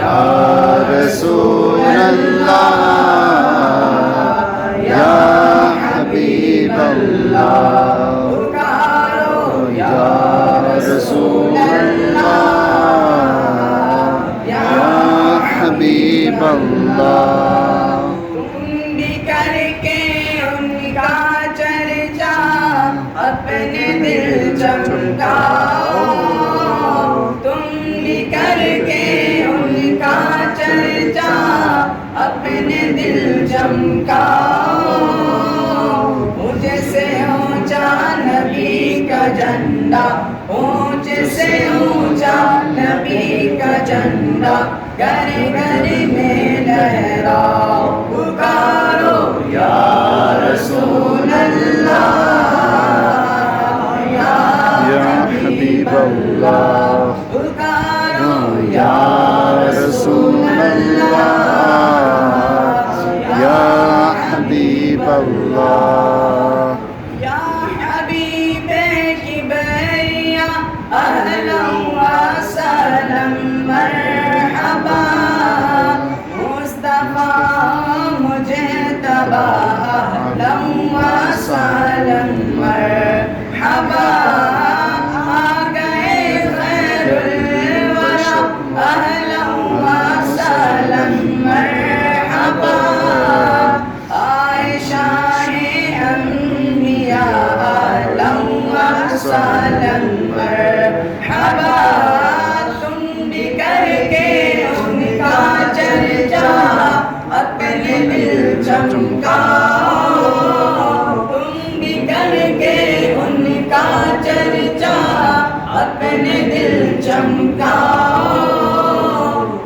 یا رسول اللہ یا حبیب اللہ پکارو یا رسول اللہ یا حبیب اللہ تم بھی کر کے ان کا چرچا اپنے دل چمکاؤ تم بھی کر کے ان کا چرچا اپنے دل چمکاؤ مجھ سے اونچا نبی کا جھنڈا اونچ سے اونچا نبی کا جھنڈا گھر گھر میں لہراؤ پکارو یا رسول اللہ یا حبیب اللہ پکارو یا رسول اللہ یا حبیب اللہ یا حبیب کبریا اہلا و سہلا مرحبا مصطفیٰ مجتبی اہلا و سہلا مرحبا آ گئے خیر الورا اہلا و سہلا مرحبا آئے شاہ انبیاء اہلا و سہلا مرحبا تم بھی کر کے ان کا چرچا اپنے دل چمکاؤ تم بھی کر کے ان کا چرچا اپنے دل چمکاؤ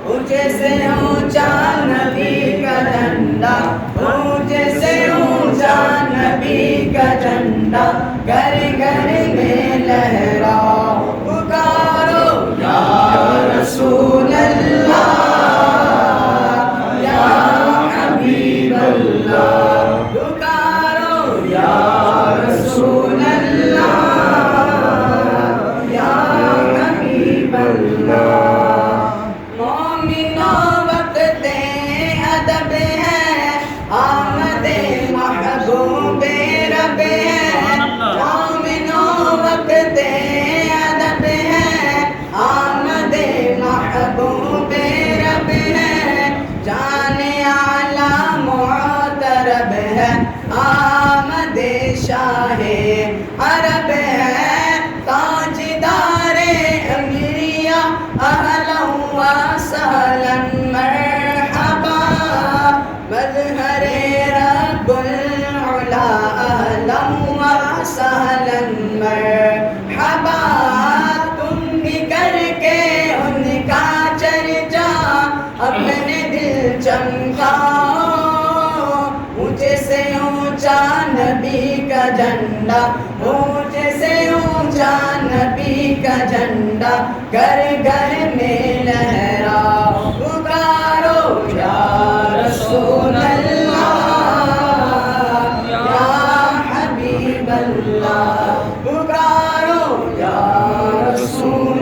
اونچ سے اونچا نبی کا جھنڈا اونچ سے اونچا نبی کا جھنڈا گھر گھر میں لہراؤ پکارو یا رسول اللہ یا حبیب اللہ پکارو یا رسول اللہ یا حبیب اللہ مومنوں وقت ادب ہے آمد محبوب رب ہے مومنوں وقت ادب ہے آمد محبوب رب ہے جان اعلی معترب ہے آمد شاہ عرب ہے تاجدار انگریاں اہلا و سہلا مرحبا مظہر رب العلا اہلا و سہلا مرحبا تم بھی کر کے ان کا چرچا اپنے دل چمکاؤ اونچ سے اونچا نبی کا جھنڈا اونچ سے اونچا نبی کا جھنڈا گھر گھر میں لہراؤ پکارو یا رسول اللہ یا حبیب اللہ پکارو یا رسول